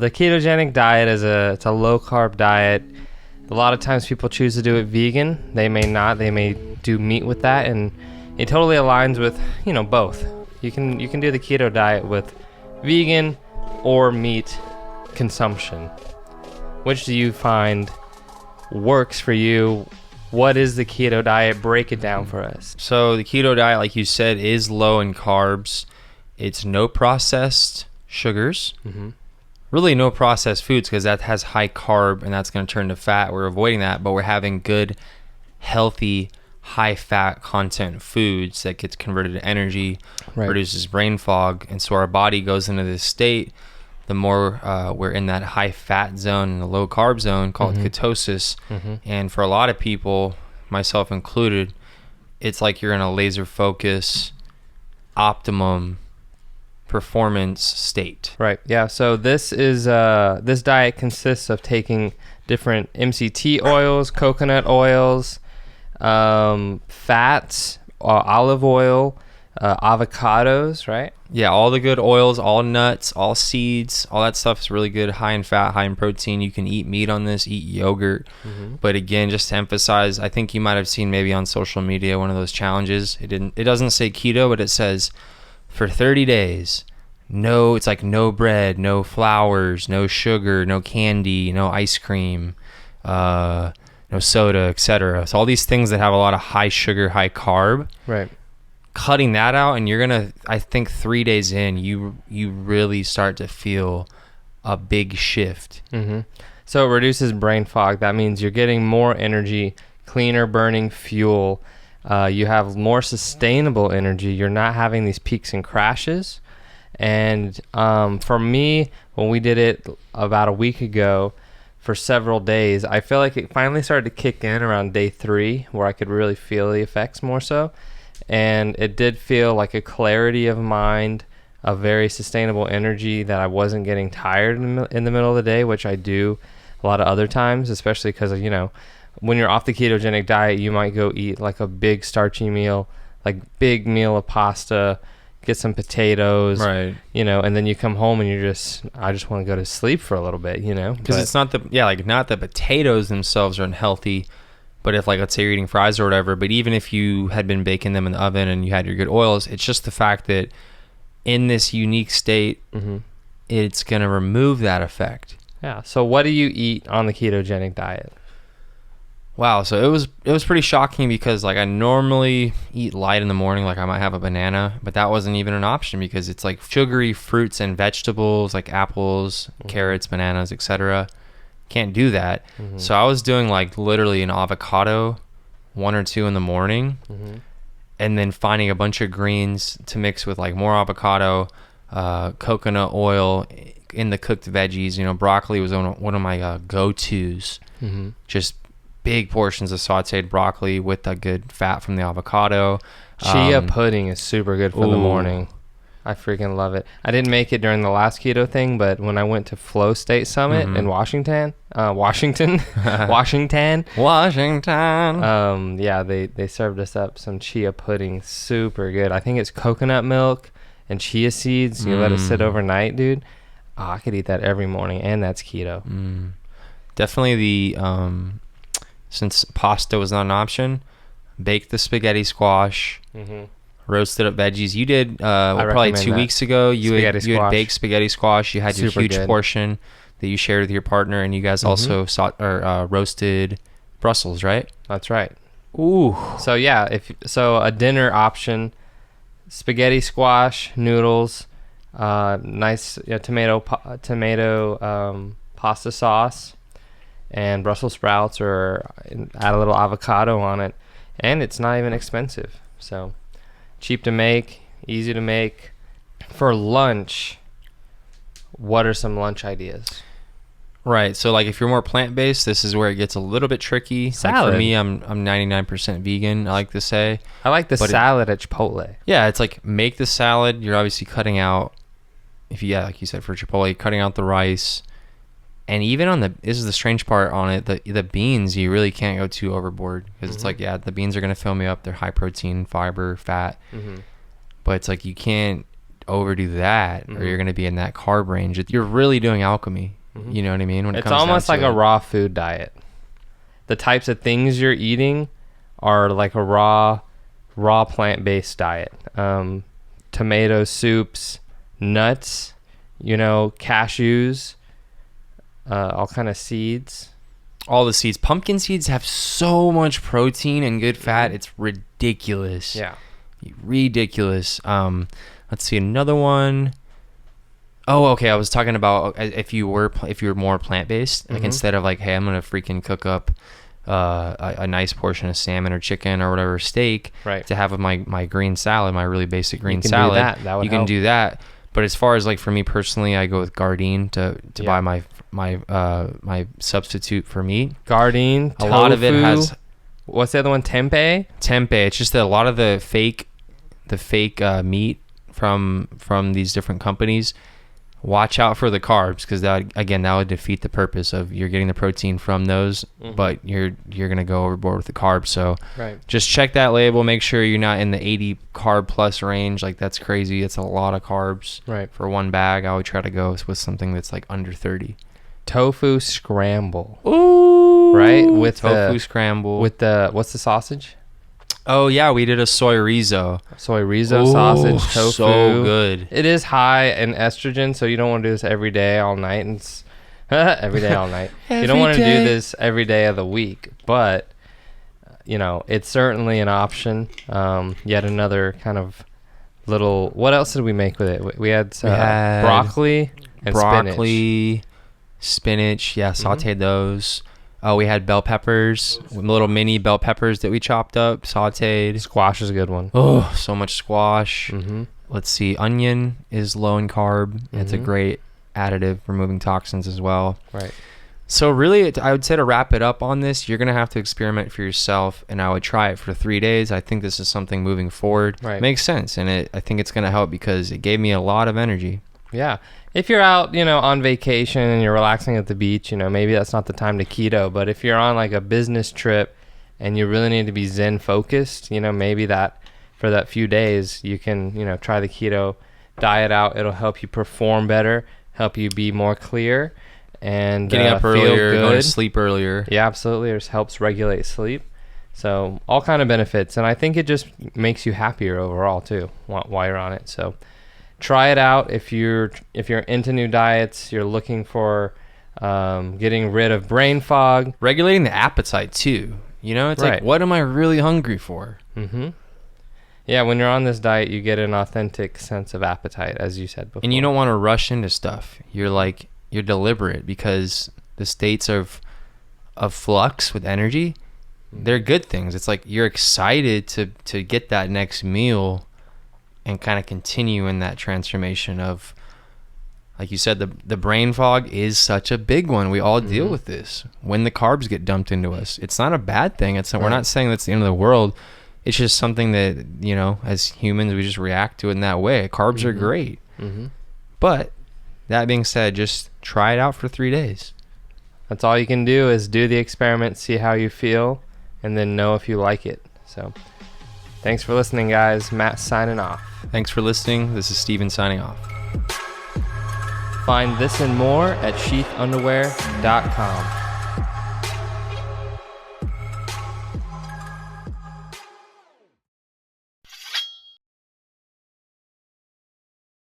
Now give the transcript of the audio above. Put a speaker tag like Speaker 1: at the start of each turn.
Speaker 1: the ketogenic diet it's a low carb diet. A lot of times people choose to do it vegan. They may not. They may do meat with that, and it totally aligns with, both. You can do the keto diet with vegan or meat consumption. Which do you find works for you? What is the keto diet? Break it down for us.
Speaker 2: So the keto diet, like you said, is low in carbs. It's no processed sugars.
Speaker 1: Mm-hmm.
Speaker 2: Really no processed foods, because that has high carb and that's going to turn to fat. We're avoiding that, but we're having good, healthy, high fat content foods that gets converted to energy, reduces brain fog. And so our body goes into this state. The more we're in that high fat zone and the low carb zone called ketosis. And for a lot of people, myself included, it's like you're in a laser focus, optimum performance state.
Speaker 1: Right. Yeah. So this diet consists of taking different MCT oils, coconut oils, fats, olive oil, avocados, right?
Speaker 2: Yeah, all the good oils, all nuts, all seeds, all that stuff is really good, high in fat, high in protein. You can eat meat on this, eat yogurt. But again, just to emphasize, I think you might have seen maybe on social media one of those challenges. It doesn't say keto, but it says for 30 days, it's like no bread, no flours, no sugar, no candy, no ice cream, no soda, etc. So all these things that have a lot of high sugar, high carb.
Speaker 1: Right.
Speaker 2: Cutting that out, and you're gonna, I think 3 days in, you really start to feel a big shift.
Speaker 1: So it reduces brain fog. That means you're getting more energy, cleaner burning fuel. You have more sustainable energy. You're not having these peaks and crashes. And for me, when we did it about a week ago for several days, I feel like it finally started to kick in around day 3, where I could really feel the effects more so. And it did feel like a clarity of mind, a very sustainable energy that I wasn't getting tired in the middle of the day, which I do a lot of other times, especially because, when you're off the ketogenic diet, you might go eat like a big starchy meal, like big meal of pasta, get some potatoes,
Speaker 2: right?
Speaker 1: And then you come home and I just want to go to sleep for a little bit,
Speaker 2: Because it's not not the potatoes themselves are unhealthy, but if, like, let's say you're eating fries or whatever, but even if you had been baking them in the oven and you had your good oils, it's just the fact that in this unique state, it's going to remove that effect.
Speaker 1: Yeah. So what do you eat on the ketogenic diet?
Speaker 2: Wow. So it was pretty shocking, because like I normally eat light in the morning, like I might have a banana, but that wasn't even an option, because it's like sugary fruits and vegetables like apples, carrots, bananas, etc. Can't do that. So I was doing like literally an avocado, 1 or 2 in the morning, and then finding a bunch of greens to mix with like more avocado, coconut oil in the cooked veggies. Broccoli was one of my go-tos. Just big portions of sauteed broccoli with the good fat from the avocado.
Speaker 1: Chia pudding is super good for the morning. I freaking love it. I didn't make it during the last keto thing, but when I went to Flow State Summit in Washington, yeah, they served us up some chia pudding, super good. I think it's coconut milk and chia seeds. You let it sit overnight, dude. Oh, I could eat that every morning, and that's keto.
Speaker 2: Definitely since pasta was not an option, bake the spaghetti squash. Roasted up veggies. You did probably 2 weeks ago. You had baked spaghetti squash. You had your huge portion that you shared with your partner, and you guys also roasted Brussels, right?
Speaker 1: That's right.
Speaker 2: Ooh.
Speaker 1: So yeah, a dinner option: spaghetti squash, noodles, nice tomato pasta sauce, and Brussels sprouts, or add a little avocado on it, and it's not even expensive. So. Cheap to make, easy to make. For lunch, what are some lunch ideas?
Speaker 2: Right. So like if you're more plant-based, this is where it gets a little bit tricky.
Speaker 1: Salad.
Speaker 2: Like for me, I'm 99% vegan, I like to say.
Speaker 1: I like the salad at Chipotle.
Speaker 2: Yeah, it's like make the salad. You're obviously cutting out, like you said, for Chipotle, cutting out the rice. And even this is the strange part on it, the beans, you really can't go too overboard, because it's like, yeah, the beans are going to fill me up. They're high protein, fiber, fat. But it's like you can't overdo that, or you're going to be in that carb range. You're really doing alchemy. You know what I mean? When
Speaker 1: it's almost like a raw food diet. The types of things you're eating are like a raw plant-based diet. Tomato soups, nuts, cashews, all kind of seeds.
Speaker 2: All the seeds. Pumpkin seeds have so much protein and good fat. It's ridiculous.
Speaker 1: Yeah.
Speaker 2: Ridiculous. Let's see another one. Oh, okay. I was talking about if you were more plant-based, like instead of like, hey, I'm gonna freaking cook up a nice portion of salmon or chicken or whatever, steak,
Speaker 1: right,
Speaker 2: to have with my green salad, my really basic green
Speaker 1: salad.
Speaker 2: You can do that. But as far as like for me personally, I go with Gardein to buy my substitute for meat.
Speaker 1: Gardein.
Speaker 2: A lot of it has.
Speaker 1: What's the other one? Tempeh.
Speaker 2: It's just that a lot of the fake meat from these different companies. Watch out for the carbs, because that would defeat the purpose of you're getting the protein from those, but you're gonna go overboard with the carbs. So just check that label, make sure you're not in the 80 carb plus range. Like, that's crazy. It's a lot of carbs for one bag. I would try to go with something that's like under 30.
Speaker 1: Tofu scramble.
Speaker 2: Ooh,
Speaker 1: right, with
Speaker 2: tofu scramble
Speaker 1: with the what's the sausage?
Speaker 2: Oh yeah, we did a soy rizo.
Speaker 1: Sausage, tofu.
Speaker 2: So good.
Speaker 1: It is high in estrogen, so you don't want to do this every day, all night, and every day, all night. You don't want to do this every day of the week, but it's certainly an option. Yet another kind of little. What else did we make with it? We had broccoli and
Speaker 2: spinach. Yeah, sauteed those. We had bell peppers, little mini bell peppers that we chopped up, sauteed.
Speaker 1: Squash is a good one.
Speaker 2: Oh, so much squash. Let's see. Onion is low in carb. It's a great additive, removing toxins as well.
Speaker 1: Right.
Speaker 2: So really, I would say to wrap it up on this, you're going to have to experiment for yourself, and I would try it for 3 days. I think this is something moving forward.
Speaker 1: Right.
Speaker 2: Makes sense, and I think it's going to help because it gave me a lot of energy.
Speaker 1: Yeah. If you're out, on vacation and you're relaxing at the beach, maybe that's not the time to keto. But if you're on like a business trip and you really need to be Zen focused, maybe that for that few days you can, try the keto diet out. It'll help you perform better, help you be more clear, and
Speaker 2: getting up earlier, going to sleep earlier.
Speaker 1: Yeah, absolutely. It helps regulate sleep. So all kind of benefits, and I think it just makes you happier overall too while you're on it. So try it out if you're into new diets. You're looking for getting rid of brain fog,
Speaker 2: regulating the appetite too. It's like, what am I really hungry for?
Speaker 1: Yeah, when you're on this diet, you get an authentic sense of appetite, as you said before.
Speaker 2: And you don't want to rush into stuff. You're deliberate, because the states of flux with energy, they're good things. It's like you're excited to get that next meal and kind of continue in that transformation of, like you said, the brain fog is such a big one. We all deal with this when the carbs get dumped into us. It's not a bad thing. We're not saying that's the end of the world. It's just something that, as humans, we just react to it in that way. Carbs are great. But that being said, just try it out for 3 days.
Speaker 1: That's all you can do, is do the experiment, see how you feel, and then know if you like it. So thanks for listening, guys. Matt signing off.
Speaker 2: Thanks for listening. This is Steven signing off.
Speaker 1: Find this and more at sheathunderwear.com.